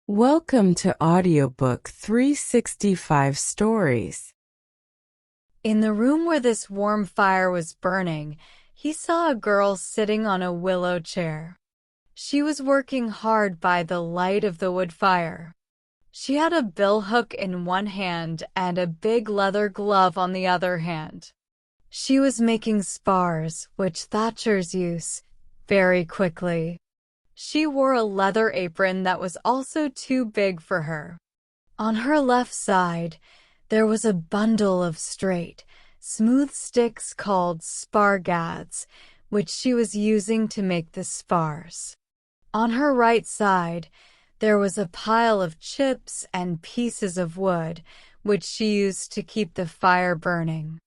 Welcome to Audiobook 365 Stories. In the room where this warm fire was burning, he saw a girl sitting on a willow chair. She was working hard by the light of the wood fire. She had a billhook in one hand and a big leather glove on the other hand. She was making spars, which thatchers use, very quickly. She wore a leather apron that was also too big for her. On her left side, there was a bundle of straight, smooth sticks called spar gads, which she was using to make the spars. On her right side, there was a pile of chips and pieces of wood, which she used to keep the fire burning.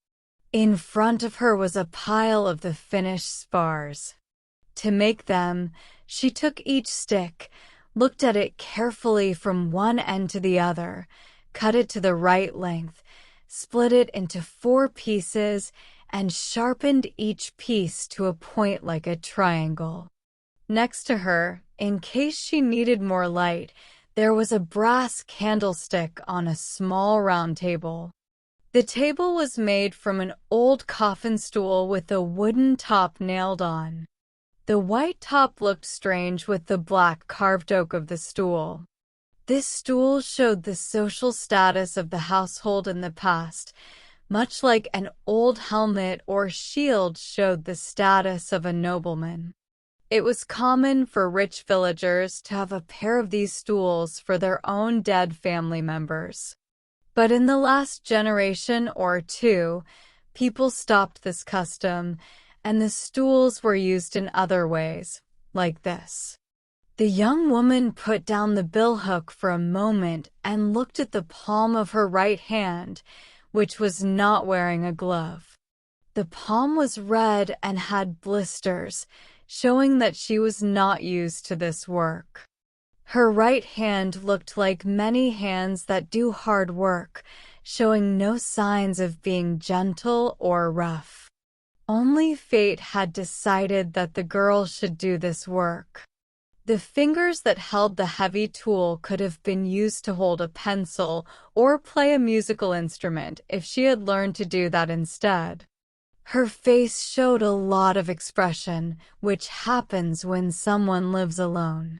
In front of her was a pile of the finished spars. To make them, she took each stick, looked at it carefully from one end to the other, cut it to the right length, split it into 4 pieces, and sharpened each piece to a point like a triangle. Next to her, in case she needed more light, there was a brass candlestick on a small round table. The table was made from an old coffin stool with a wooden top nailed on. The white top looked strange with the black carved oak of the stool. This stool showed the social status of the household in the past, much like an old helmet or shield showed the status of a nobleman. It was common for rich villagers to have a pair of these stools for their own dead family members. But in the last generation or two, people stopped this custom, and the stools were used in other ways, like this. The young woman put down the billhook for a moment and looked at the palm of her right hand, which was not wearing a glove. The palm was red and had blisters, showing that she was not used to this work. Her right hand looked like many hands that do hard work, showing no signs of being gentle or rough. Only fate had decided that the girl should do this work. The fingers that held the heavy tool could have been used to hold a pencil or play a musical instrument if she had learned to do that instead. Her face showed a lot of expression, which happens when someone lives alone.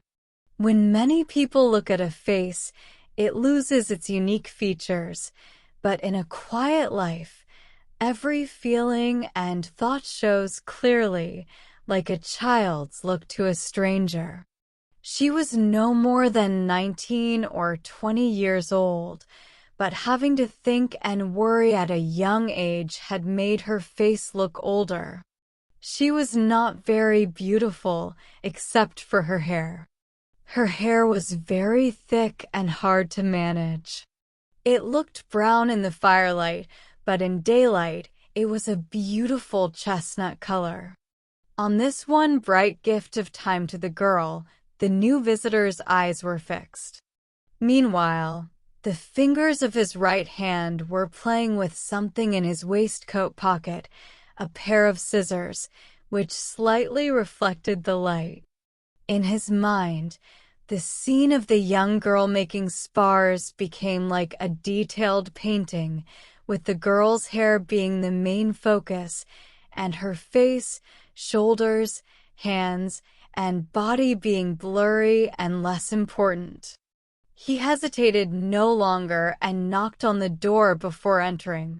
When many people look at a face, it loses its unique features, but in a quiet life, every feeling and thought shows clearly, like a child's look to a stranger. She was no more than 19 or 20 years old, but having to think and worry at a young age had made her face look older. She was not very beautiful, except for her hair. Her hair was very thick and hard to manage. It looked brown in the firelight, but in daylight, it was a beautiful chestnut color. On this one bright gift of time to the girl, the new visitor's eyes were fixed. Meanwhile, the fingers of his right hand were playing with something in his waistcoat pocket, a pair of scissors, which slightly reflected the light. In his mind, the scene of the young girl making spars became like a detailed painting, with the girl's hair being the main focus, and her face, shoulders, hands, and body being blurry and less important. He hesitated no longer and knocked on the door before entering.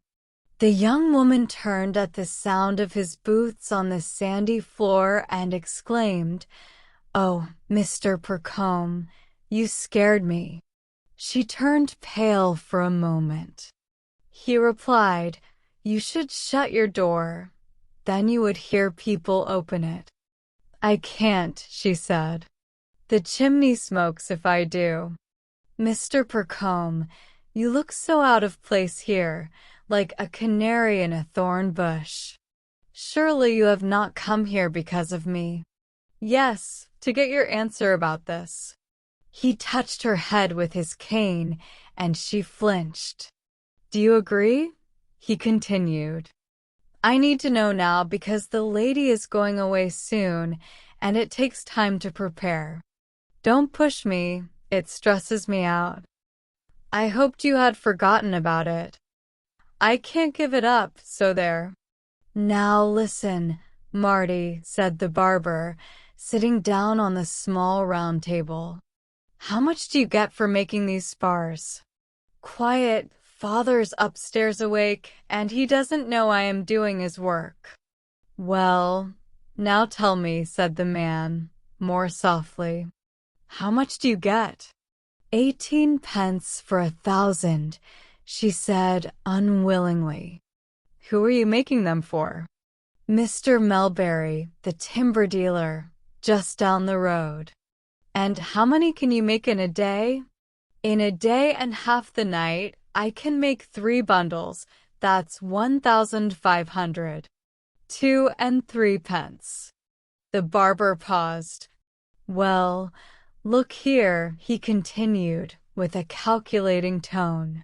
The young woman turned at the sound of his boots on the sandy floor and exclaimed, "Oh, Mr. Percombe, you scared me." She turned pale for a moment. He replied, "You should shut your door. Then you would hear people open it." "I can't," she said. "The chimney smokes if I do." "Mr. Percombe, you look so out of place here, like a canary in a thorn bush. Surely you have not come here because of me." "Yes, to get your answer about this." He touched her head with his cane, and she flinched. "Do you agree?" he continued. "I need to know now because the lady is going away soon, and it takes time to prepare. Don't push me. It stresses me out. I hoped you had forgotten about it. I can't give it up, so there. Now listen, Marty, said the barber, sitting down on the small round table. How much do you get for making these spars? Quiet, father's upstairs awake, and he doesn't know I am doing his work. Well, now tell me, said the man, more softly. How much do you get? 18 pence for 1,000, she said unwillingly. Who are you making them for? Mr. Melbury, the timber dealer, just down the road. And how many can you make in a day? In a day and half the night, I can make 3 bundles. That's 1,500. 2 and 3 pence. The barber paused. Well, look here, he continued, with a calculating tone.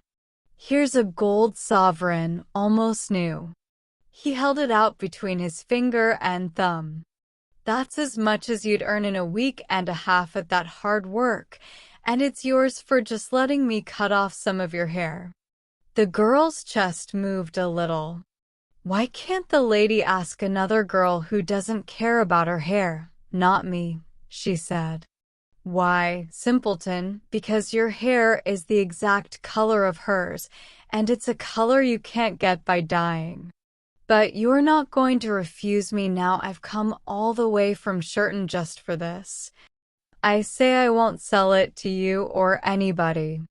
Here's a gold sovereign, almost new. He held it out between his finger and thumb. That's as much as you'd earn in a week and a half at that hard work, and it's yours for just letting me cut off some of your hair. The girl's chest moved a little. Why can't the lady ask another girl who doesn't care about her hair? Not me, she said. Why, simpleton, because your hair is the exact color of hers, and it's a color you can't get by dyeing. But you're not going to refuse me now I've come all the way from Shirton just for this. I say I won't sell it to you or anybody.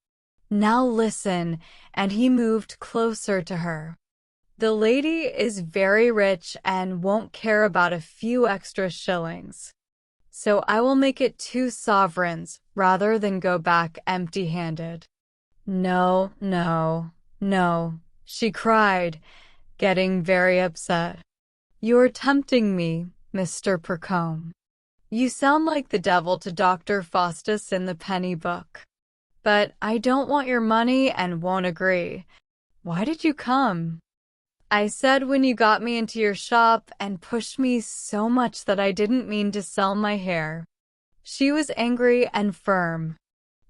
Now listen, and he moved closer to her. The lady is very rich and won't care about a few extra shillings. So I will make it 2 sovereigns rather than go back empty-handed. No, no, no, she cried, getting very upset. You're tempting me, Mr. Percombe. You sound like the devil to Dr. Faustus in the penny book. But I don't want your money and won't agree. Why did you come? I said when you got me into your shop and pushed me so much that I didn't mean to sell my hair. She was angry and firm.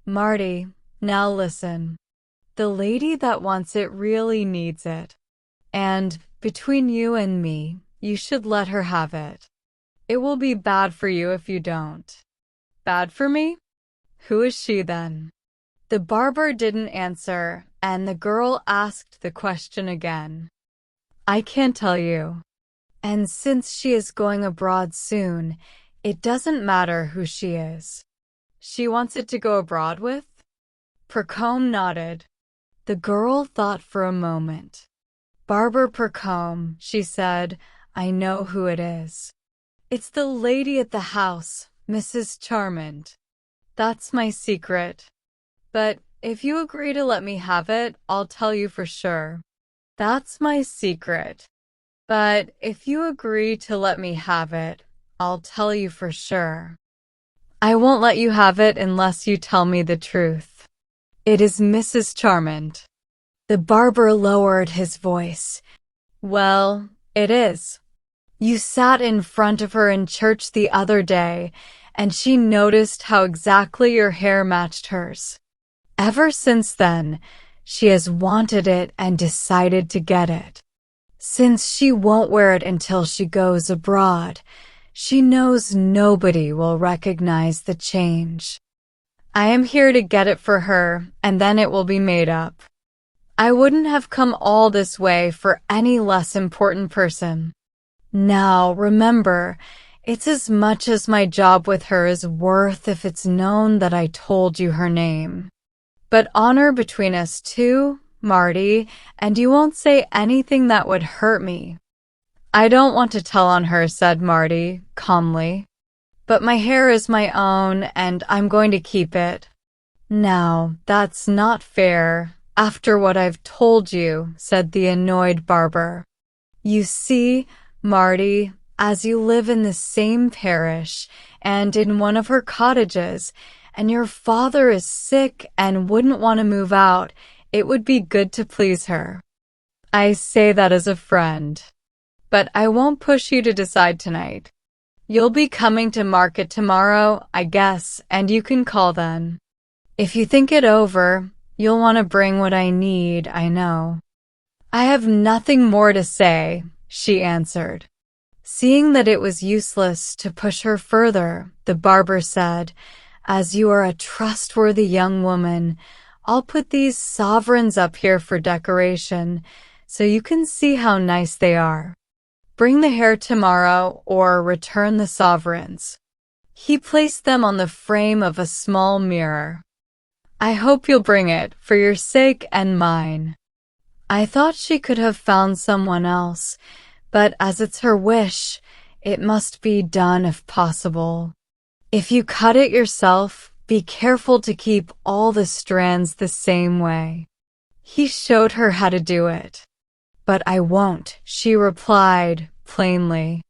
Marty, now listen. The lady that wants it really needs it. And between you and me, you should let her have it. It will be bad for you if you don't. Bad for me? Who is she then? The barber didn't answer, and the girl asked the question again. I can't tell you. And since she is going abroad soon, it doesn't matter who she is. She wants it to go abroad with? Percombe nodded. The girl thought for a moment. Barber Percombe, she said, I know who it is. It's the lady at the house, Mrs. Charmond. That's my secret. But if you agree to let me have it, I'll tell you for sure. That's my secret. But if you agree to let me have it, I'll tell you for sure. I won't let you have it unless you tell me the truth. It is Mrs. Charmond. The barber lowered his voice. Well, it is. You sat in front of her in church the other day, and she noticed how exactly your hair matched hers. Ever since then, she has wanted it and decided to get it. Since she won't wear it until she goes abroad, she knows nobody will recognize the change. I am here to get it for her, and then it will be made up. I wouldn't have come all this way for any less important person. Now, remember, it's as much as my job with her is worth if it's known that I told you her name. But honor between us two, Marty, and you won't say anything that would hurt me. I don't want to tell on her, said Marty, calmly. But my hair is my own, and I'm going to keep it. Now, that's not fair, after what I've told you, said the annoyed barber. You see, Marty, as you live in the same parish, and in one of her cottages, and your father is sick and wouldn't want to move out, it would be good to please her. I say that as a friend. But I won't push you to decide tonight. You'll be coming to market tomorrow, I guess, and you can call then. If you think it over, you'll want to bring what I need, I know. I have nothing more to say, she answered. Seeing that it was useless to push her further, the barber said, as you are a trustworthy young woman, I'll put these sovereigns up here for decoration, so you can see how nice they are. Bring the hair tomorrow or return the sovereigns. He placed them on the frame of a small mirror. I hope you'll bring it, for your sake and mine. I thought she could have found someone else, but as it's her wish, it must be done if possible. If you cut it yourself, be careful to keep all the strands the same way. He showed her how to do it. But I won't, she replied plainly.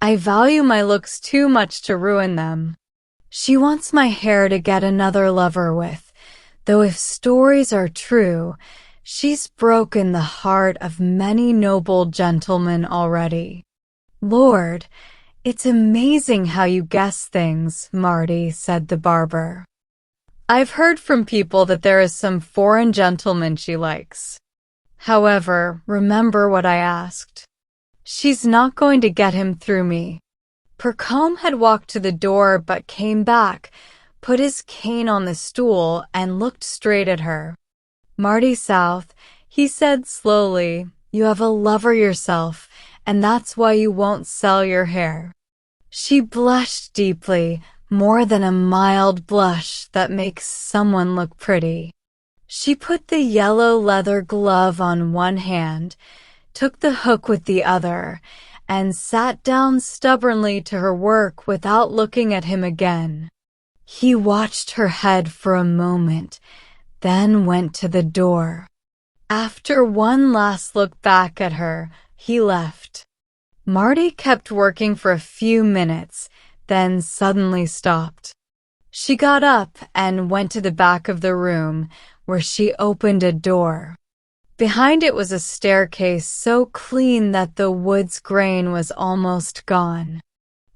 I value my looks too much to ruin them. She wants my hair to get another lover with, though if stories are true, she's broken the heart of many noble gentlemen already. Lord, it's amazing how you guess things, Marty, said the barber. I've heard from people that there is some foreign gentleman she likes. However, remember what I asked. She's not going to get him through me. Percombe had walked to the door but came back, put his cane on the stool, and looked straight at her. Marty South, he said slowly, you have a lover yourself, and that's why you won't sell your hair. She blushed deeply, more than a mild blush that makes someone look pretty. She put the yellow leather glove on one hand, took the hook with the other, and sat down stubbornly to her work without looking at him again. He watched her head for a moment, then went to the door. After one last look back at her, he left. Marty kept working for a few minutes, then suddenly stopped. She got up and went to the back of the room, where she opened a door. Behind it was a staircase so clean that the wood's grain was almost gone.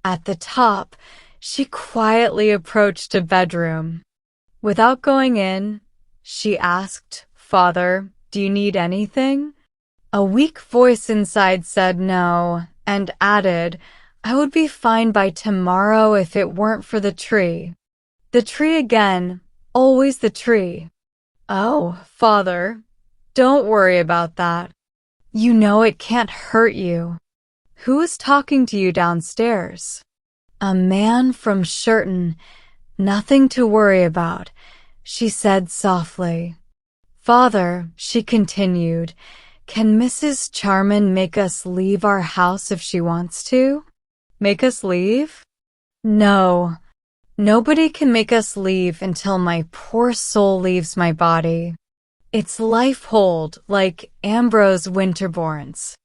At the top, she quietly approached a bedroom. Without going in, she asked, Father, do you need anything? A weak voice inside said no, and added, I would be fine by tomorrow if it weren't for the tree. The tree again, always the tree. Oh, Father, don't worry about that. You know it can't hurt you. Who is talking to you downstairs? A man from Shirton. Nothing to worry about, she said softly. Father, she continued, can Mrs. Charman make us leave our house if she wants to? Make us leave? No. Nobody can make us leave until my poor soul leaves my body. It's life-hold, like Ambrose Winterbourne's.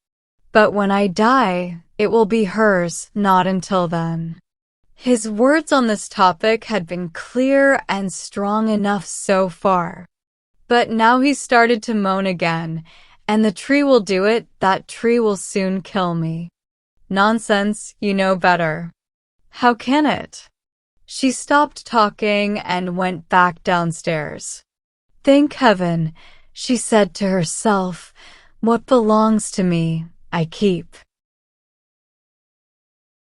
But when I die, it will be hers, not until then. His words on this topic had been clear and strong enough so far. But now he started to moan again, and the tree will do it, that tree will soon kill me. Nonsense, you know better. How can it? She stopped talking and went back downstairs. Thank heaven, she said to herself, what belongs to me, I keep.